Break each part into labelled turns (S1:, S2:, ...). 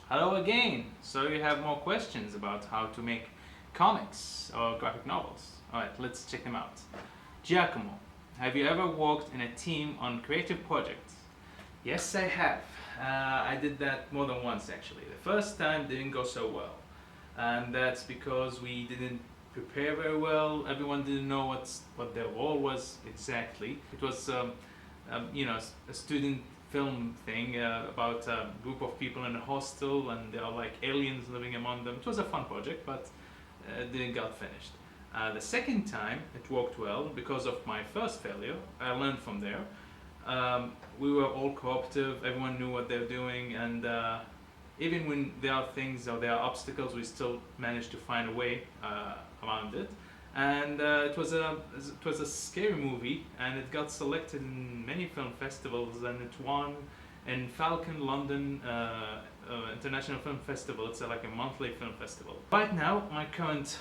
S1: Hello again! So you have more questions about how to make comics or graphic novels. Alright, let's check them out. Giacomo, have you ever worked in a team on creative projects? Yes, I have. I did that more than once actually. The first time didn't go so well. And that's because we didn't prepare very well. Everyone didn't know what their role was exactly. It was, a student film thing about a group of people in a hostel, and there are like aliens living among them. It was a fun project, but didn't got finished. The second time it worked well because of my first failure. I learned from there. We were all cooperative. Everyone knew what they're doing, and even when there are things or there are obstacles, we still managed to find a way around it. And it was a scary movie, and it got selected in many film festivals, and it won in Falcon London International Film Festival. It's like a monthly film festival. Right now, my current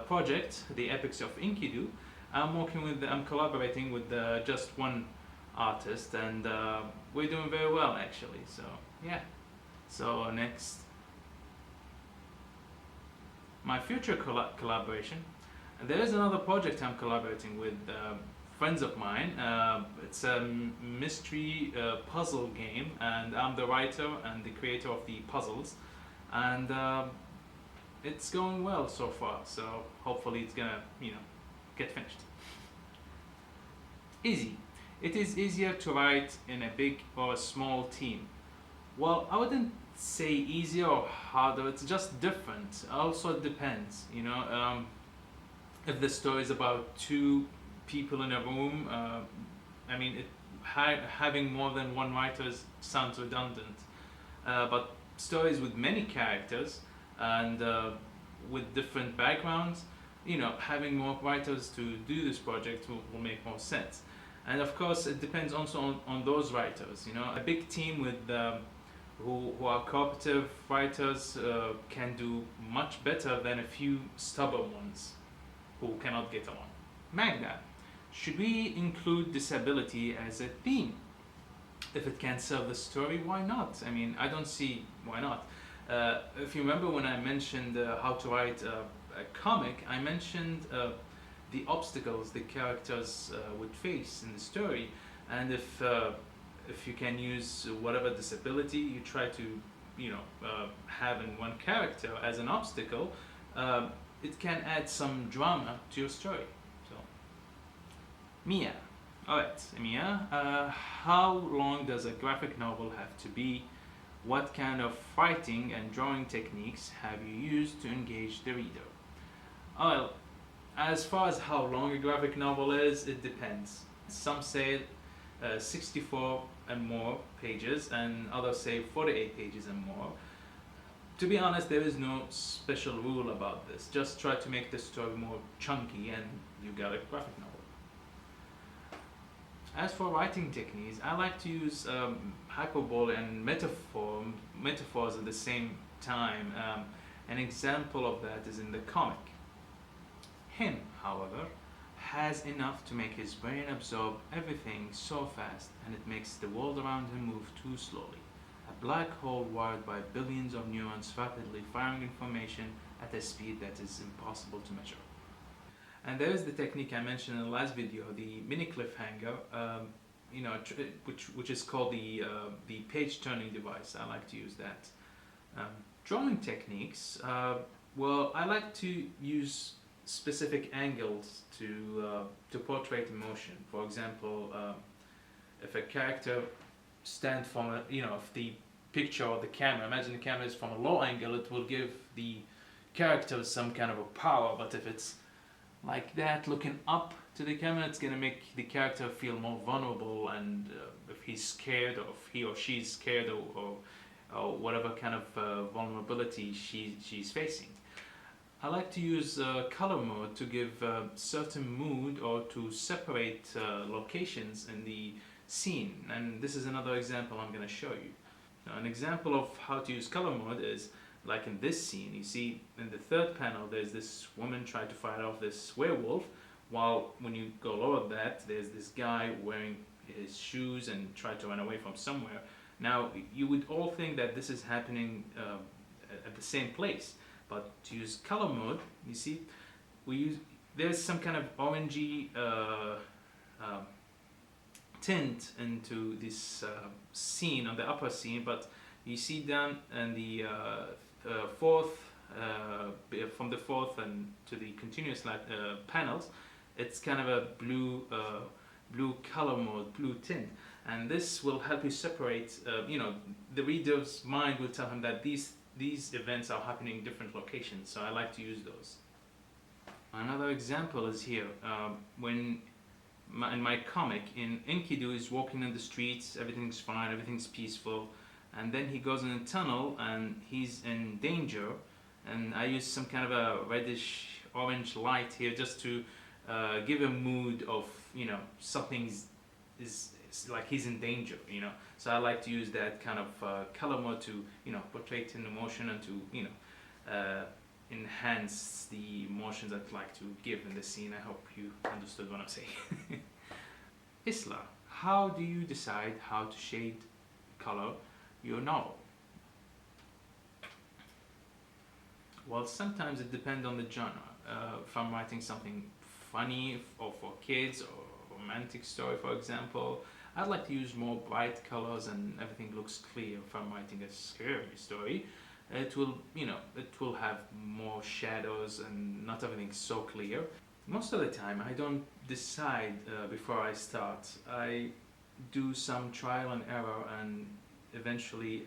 S1: project, The Epics of Enkidu, I'm collaborating with just one artist, and we're doing very well actually. So yeah. So next, my future collaboration. And there is another project I'm collaborating with friends of mine. It's a mystery puzzle game, and I'm the writer and the creator of the puzzles. And it's going well so far. So hopefully it's gonna, get finished. Izzy. It is easier to write in a big or a small team. Well, I wouldn't say easier or harder. It's just different. Also, it depends. If the story is about two people in a room, having more than one writer sounds redundant. But stories with many characters and with different backgrounds, having more writers to do this project will make more sense. And of course, it depends also on those writers. A big team with who are cooperative writers can do much better than a few stubborn ones who cannot get along. Magda, should we include disability as a theme? If it can serve the story, why not? I don't see why not. If you remember when I mentioned how to write a comic, I mentioned the obstacles the characters would face in the story, and if you can use whatever disability you try to have in one character as an obstacle, it can add some drama to your story. So, Mia. Alright, Mia, how long does a graphic novel have to be? What kind of writing and drawing techniques have you used to engage the reader? Well, as far as how long a graphic novel is, it depends. Some say 64 and more pages, and others say 48 pages and more. To be honest, there is no special rule about this. Just try to make the story more chunky and you got a graphic novel. As for writing techniques, I like to use hyperbole and metaphors at the same time. An example of that is in the comic. Him, however, has enough to make his brain absorb everything so fast, and it makes the world around him move too slowly. A black hole wired by billions of neurons rapidly firing information at a speed that is impossible to measure. And there is the technique I mentioned in the last video, the mini cliffhanger, which is called the page turning device. I like to use that. Drawing techniques, I like to use specific angles to portray emotion. For example, if a character stands from if the picture or the camera, imagine the camera is from a low angle, it will give the character some kind of a power. But if it's like that, looking up to the camera, it's gonna make the character feel more vulnerable, and if he's scared, or if he or she's scared, or whatever kind of vulnerability she's facing. I like to use color mode to give a certain mood or to separate locations in the scene. And this is another example I'm going to show you. Now, an example of how to use color mode is like in this scene. You see in the third panel there's this woman trying to fight off this werewolf, while when you go lower that, there's this guy wearing his shoes and try to run away from somewhere. Now, you would all think that this is happening at the same place, but to use color mode, you see, we use there's some kind of orangey tint into this scene on the upper scene, but you see down in the fourth, from the fourth and to the continuous panels, it's kind of a blue color mode, blue tint, and this will help you separate. The reader's mind will tell him that these events are happening in different locations. So I like to use those. Another example is here when. In my comic, Enkidu is walking in the streets, everything's fine, everything's peaceful, and then he goes in a tunnel and he's in danger, and I use some kind of a reddish orange light here just to give a mood of, something is like he's in danger, so I like to use that kind of color mode to portray it in emotion and to enhance the emotions I'd like to give in the scene. I hope you understood what I'm saying. Isla, how do you decide how to shade color your novel? Well, sometimes it depends on the genre. If I'm writing something funny or for kids or romantic story, for example, I'd like to use more bright colors and everything looks clear. If I'm writing a scary story, it will have more shadows and not everything's so clear. Most of the time I don't decide before I start. I do some trial and error and eventually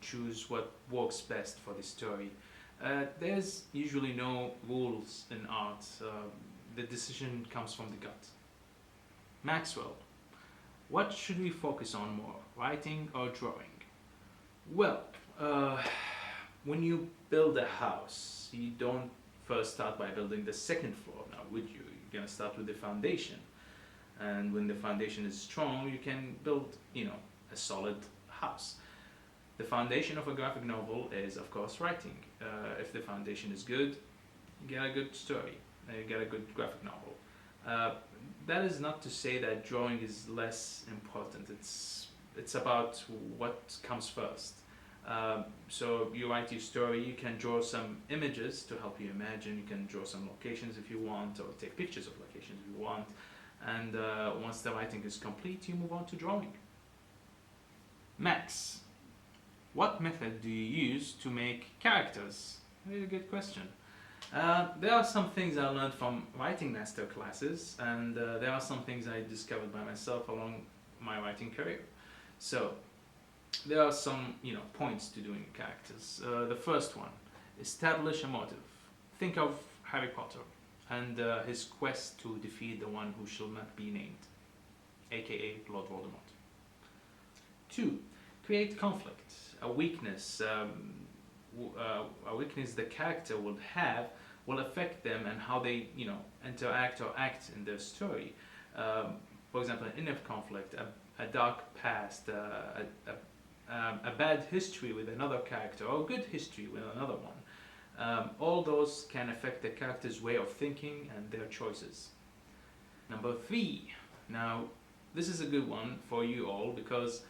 S1: choose what works best for the story. There's usually no rules in art. The decision comes from the gut. Maxwell, what should we focus on more, writing or drawing? Well, when you build a house, you don't first start by building the second floor, now would you? You're gonna start with the foundation, and when the foundation is strong, you can build, a solid house. The foundation of a graphic novel is, of course, writing. If the foundation is good, you get a good story, you get a good graphic novel. That is not to say that drawing is less important. It's about what comes first. So you write your story, you can draw some images to help you imagine, you can draw some locations if you want, or take pictures of locations if you want, and once the writing is complete, you move on to drawing. Max, what method do you use to make characters? Very good question. There are some things I learned from writing master classes, and there are some things I discovered by myself along my writing career. So there are some points to doing characters. The first one, establish a motive. Think of Harry Potter and his quest to defeat the one who shall not be named, aka Lord Voldemort. 2. Create conflict, a weakness. A weakness the character will have will affect them and how they interact or act in their story. For example, an inner conflict, a dark past, a bad history with another character, or a good history with another one. All those can affect the character's way of thinking and their choices. Number 3. Now, this is a good one for you all because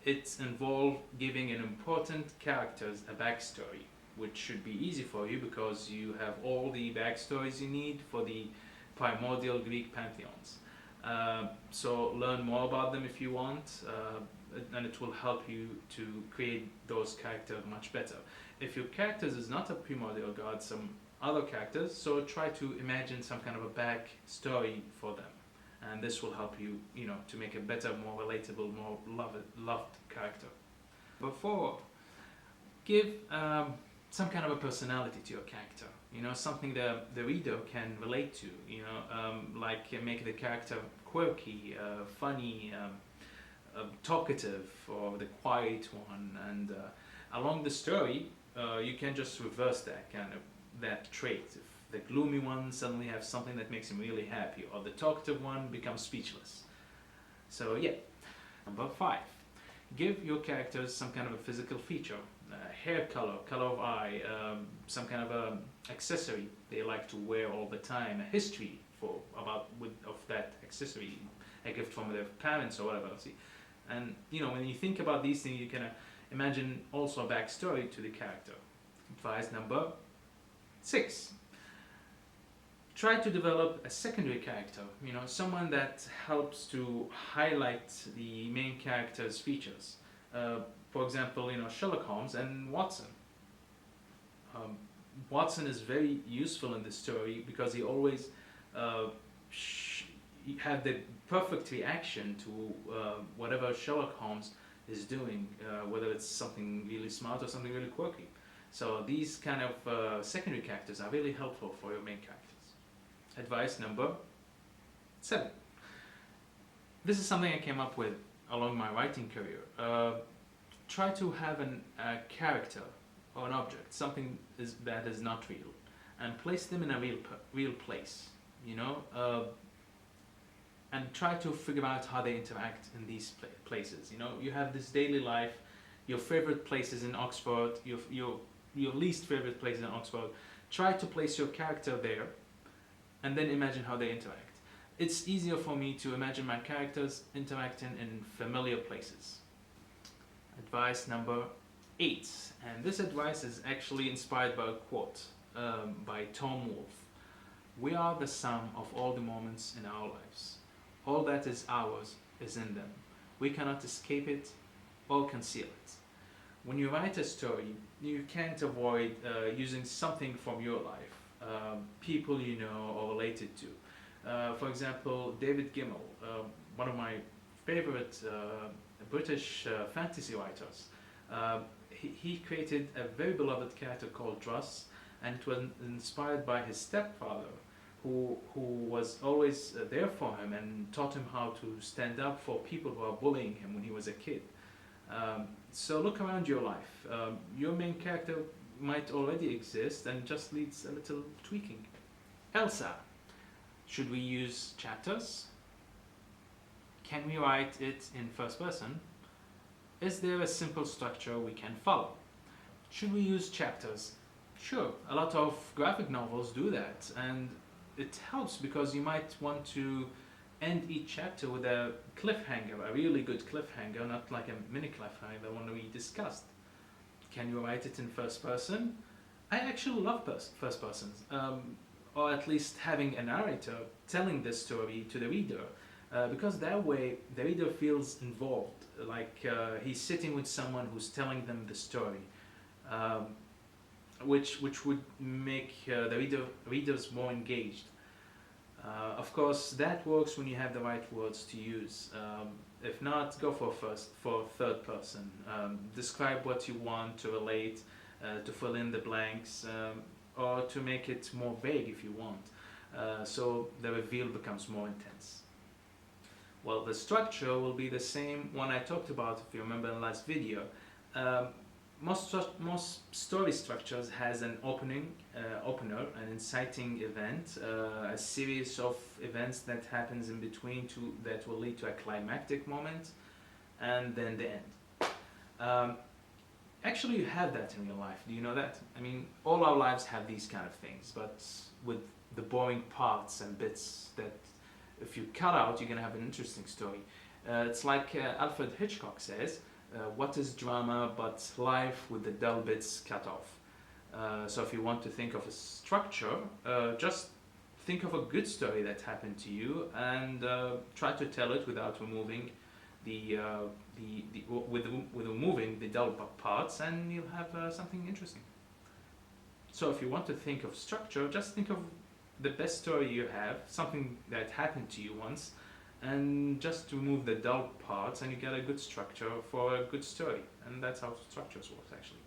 S1: it's involved giving an important characters a backstory, which should be easy for you because you have all the backstories you need for the primordial Greek pantheons. So learn more about them if you want, and it will help you to create those characters much better. If your characters is not a primordial god, some other characters, so try to imagine some kind of a backstory for them. And this will help you, to make a better, more relatable, more loved character. Number 4, give some kind of a personality to your character. Something that the reader can relate to. Like make the character quirky, funny, talkative, or the quiet one. And along the story, you can just reverse that trait. The gloomy one suddenly has something that makes him really happy, or the talkative one becomes speechless. So yeah. Number 5, give your characters some kind of a physical feature, hair color, color of eye, some kind of accessory they like to wear all the time, a history of that accessory, a gift from their parents or whatever. See, And when you think about these things, you can imagine also a backstory to the character. Advice number 6. Try to develop a secondary character, someone that helps to highlight the main character's features. For example, Sherlock Holmes and Watson. Watson is very useful in this story because he always had the perfect reaction to whatever Sherlock Holmes is doing, whether it's something really smart or something really quirky. So these kind of secondary characters are really helpful for your main characters. Advice number 7. This is something I came up with along my writing career. Try to have a character or an object, something that is not real, and place them in a real place, and try to figure out how they interact in these places. You have this daily life, your favorite places in Oxford, your least favorite places in Oxford. Try to place your character there, and then imagine how they interact. It's easier for me to imagine my characters interacting in familiar places. Advice number 8, and this advice is actually inspired by a quote by Tom Wolfe. We are the sum of all the moments in our lives. All that is ours is in them. We cannot escape it or conceal it. When you write a story, you can't avoid using something from your life, people you know or related to. For example, David Gemmell, one of my favorite British fantasy writers, he created a very beloved character called Russ, and it was inspired by his stepfather, who was always there for him and taught him how to stand up for people who are bullying him when he was a kid. So look around your life. Your main character might already exist and just needs a little tweaking. Elsa. Should we use chapters? Can we write it in first person? Is there a simple structure we can follow? Should we use chapters? Sure, a lot of graphic novels do that, and it helps because you might want to end each chapter with a cliffhanger, a really good cliffhanger, not like a mini cliffhanger, the one we discussed. Can you write it in first person? I actually love first persons, or at least having a narrator telling the story to the reader, because that way the reader feels involved, like he's sitting with someone who's telling them the story, which would make the readers more engaged. Of course, that works when you have the right words to use. If not, go for third person. Describe what you want to relate, to fill in the blanks, or to make it more vague if you want, so the reveal becomes more intense. Well, the structure will be the same one I talked about, if you remember in the last video. Most story structures has an opener, an inciting event, a series of events that happens in between that will lead to a climactic moment, and then the end. Actually, you have that in your life. Do you know that? I mean, all our lives have these kind of things, but with the boring parts and bits that if you cut out, you're going to have an interesting story. It's like Alfred Hitchcock says, what is drama but life with the dull bits cut off? So if you want to think of a structure, just think of a good story that happened to you and try to tell it without removing with removing the dull parts, and you'll have something interesting. So if you want to think of structure, just think of the best story you have, something that happened to you once, and just remove the dull parts and you get a good structure for a good story. And that's how structures work, actually.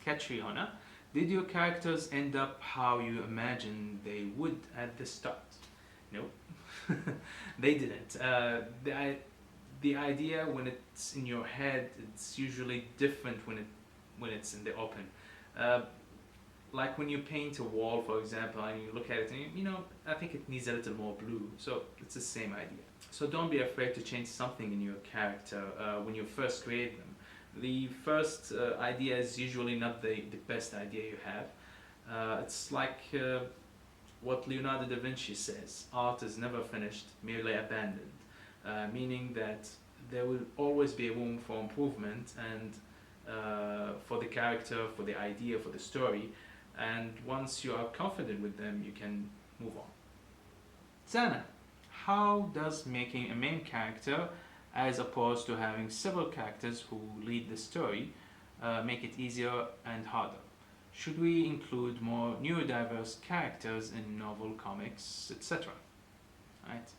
S1: Catriona, did your characters end up how you imagined they would at the start? No, they didn't. The idea, when it's in your head, it's usually different when it's in the open. Like when you paint a wall, for example, and you look at it and I think it needs a little more blue. So it's the same idea. So don't be afraid to change something in your character when you first create them. The first idea is usually not the best idea you have. It's like what Leonardo da Vinci says: art is never finished, merely abandoned. Meaning that there will always be room for improvement and for the character, for the idea, for the story. And once you are confident with them, you can move on. Zanna, how does making a main character, as opposed to having several characters who lead the story, make it easier and harder? Should we include more neurodiverse characters in novel, comics, etc.? Right?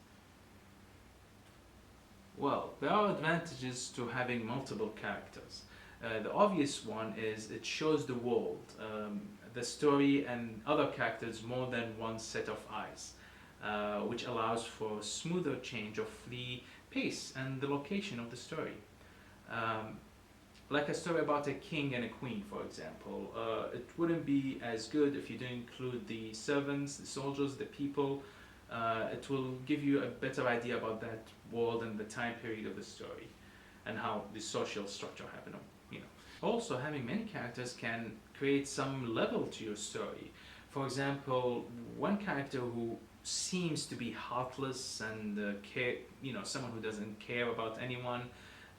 S1: Well, there are advantages to having multiple characters. The obvious one is it shows the world, the story, and other characters more than one set of eyes, which allows for smoother change of the pace and the location of the story. Like a story about a king and a queen, for example, it wouldn't be as good if you didn't include the servants, the soldiers, the people. It will give you a better idea about that world and the time period of the story and how the social structure happened. Also, having many characters can create some level to your story. For example, one character who seems to be heartless and someone who doesn't care about anyone,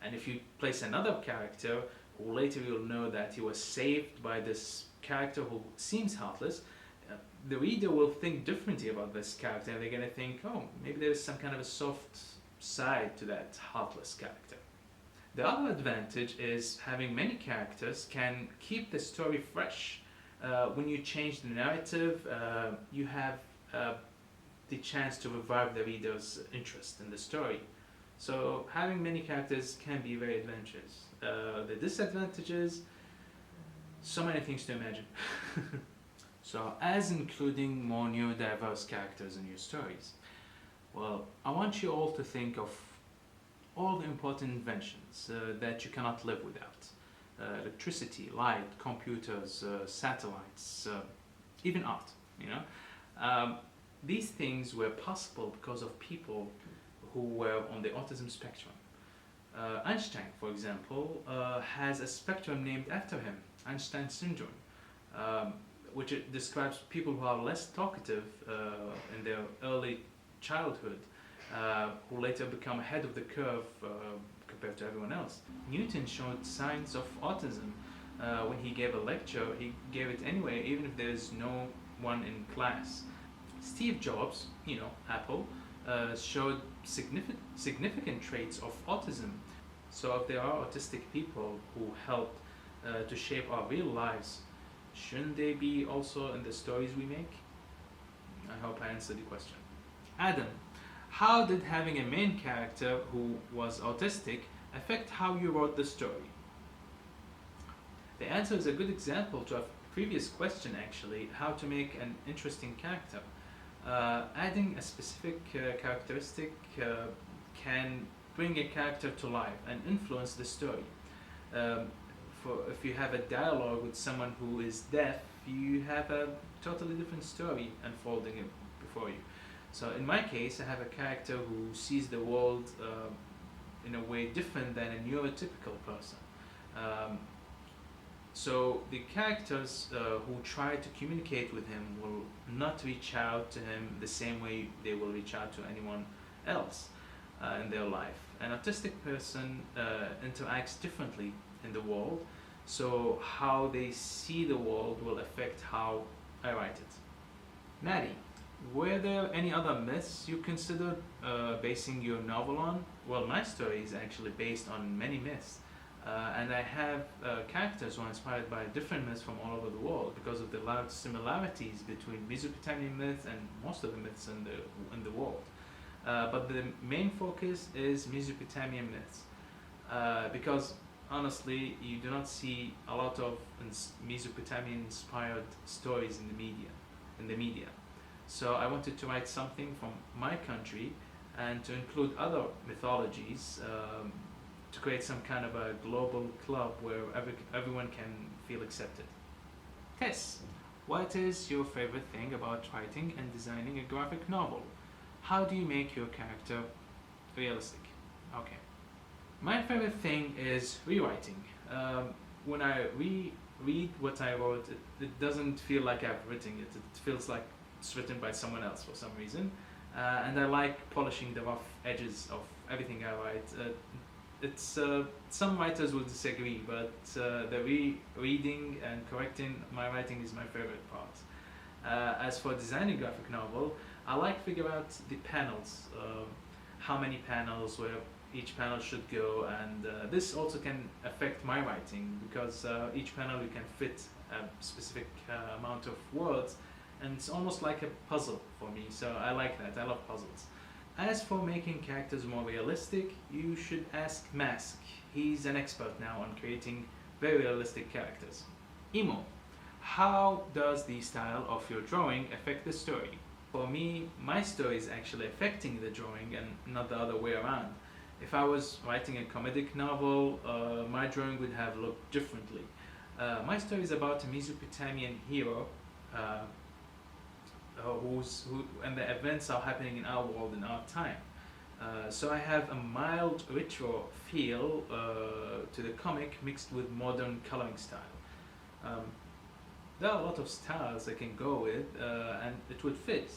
S1: and if you place another character who later you'll know that he was saved by this character who seems heartless, the reader will think differently about this character, and they're going to think, oh, maybe there's some kind of a soft side to that heartless character. The other advantage is having many characters can keep the story fresh. When you change the narrative, you have the chance to revive the reader's interest in the story. So having many characters can be very advantageous. The disadvantages, so many things to imagine. So as including more neurodiverse characters in your stories, well, I want you all to think of all the important inventions that you cannot live without. Electricity, light, computers, satellites, even art, these things were possible because of people who were on the autism spectrum. Einstein, for example, has a spectrum named after him, Einstein syndrome, which describes people who are less talkative in their early childhood, who later become ahead of the curve compared to everyone else. Newton showed signs of autism when he gave a lecture. He gave it anyway, even if there's no one in class. Steve Jobs, Apple, showed significant traits of autism. So if there are autistic people who help to shape our real lives, shouldn't they be also in the stories we make? I hope I answered the question. Adam, how did having a main character who was autistic affect how you wrote the story? The answer is a good example to a previous question, actually, how to make an interesting character. Adding a specific characteristic can bring a character to life and influence the story. If you have a dialogue with someone who is deaf, you have a totally different story unfolding before you. So in my case, I have a character who sees the world in a way different than a neurotypical person. So the characters who try to communicate with him will not reach out to him the same way they will reach out to anyone else in their life. An autistic person interacts differently in the world, so how they see the world will affect how I write it. Natty, were there any other myths you considered basing your novel on? Well, my story is actually based on many myths. And I have characters who are inspired by different myths from all over the world because of the large similarities between Mesopotamian myths and most of the myths in the world. But the main focus is Mesopotamian myths because honestly, you do not see a lot of Mesopotamian-inspired stories in the media. So I wanted to write something from my country and to include other mythologies. To create some kind of a global club where everyone can feel accepted. Tess, what is your favorite thing about writing and designing a graphic novel? How do you make your character realistic? Okay. My favorite thing is rewriting. When I read what I wrote, it doesn't feel like I've written it. It feels like it's written by someone else for some reason. And I like polishing the rough edges of everything I write. it's some writers will disagree, but the reading and correcting my writing is my favorite part. As for designing graphic novel, I like to figure out the panels, how many panels, where each panel should go, and this also can affect my writing because each panel you can fit a specific amount of words, and it's almost like a puzzle for me. So I like that. I love puzzles. As for making characters more realistic, you should ask Mask. He's an expert now on creating very realistic characters. Emo, how does the style of your drawing affect the story? For me, my story is actually affecting the drawing and not the other way around. If I was writing a comedic novel, my drawing would have looked differently. My story is about a Mesopotamian hero and the events are happening in our world in our time. So I have a mild retro feel to the comic mixed with modern coloring style. There are a lot of styles I can go with, and it would fit,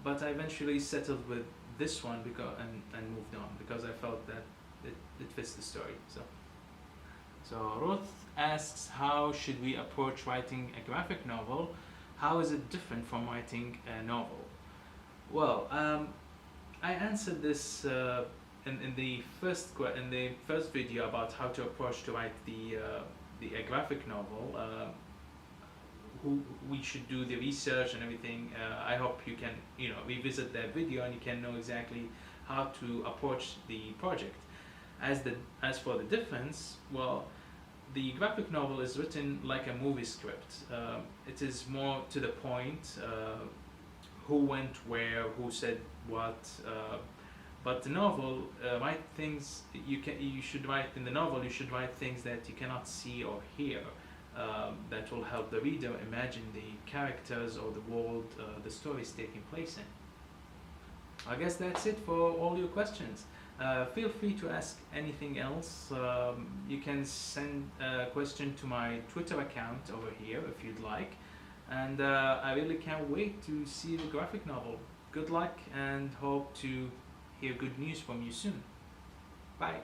S1: but I eventually settled with this one and moved on because I felt that it fits the story. So Ruth asks, how should we approach writing a graphic novel? How is it different from writing a novel? Well, I answered this in the first video about how to approach to write a graphic novel. Who we should do the research and everything. I hope you can revisit that video and you can know exactly how to approach the project. As for the difference, well, the graphic novel is written like a movie script. It is more to the point. Who went where, who said what. But the novel, write things you should write in the novel. You should write things that you cannot see or hear. That will help the reader imagine the characters or the world the story is taking place in. I guess that's it for all your questions. Feel free to ask anything else. You can send a question to my Twitter account over here if you'd like. And I really can't wait to see the graphic novel. Good luck and hope to hear good news from you soon. Bye.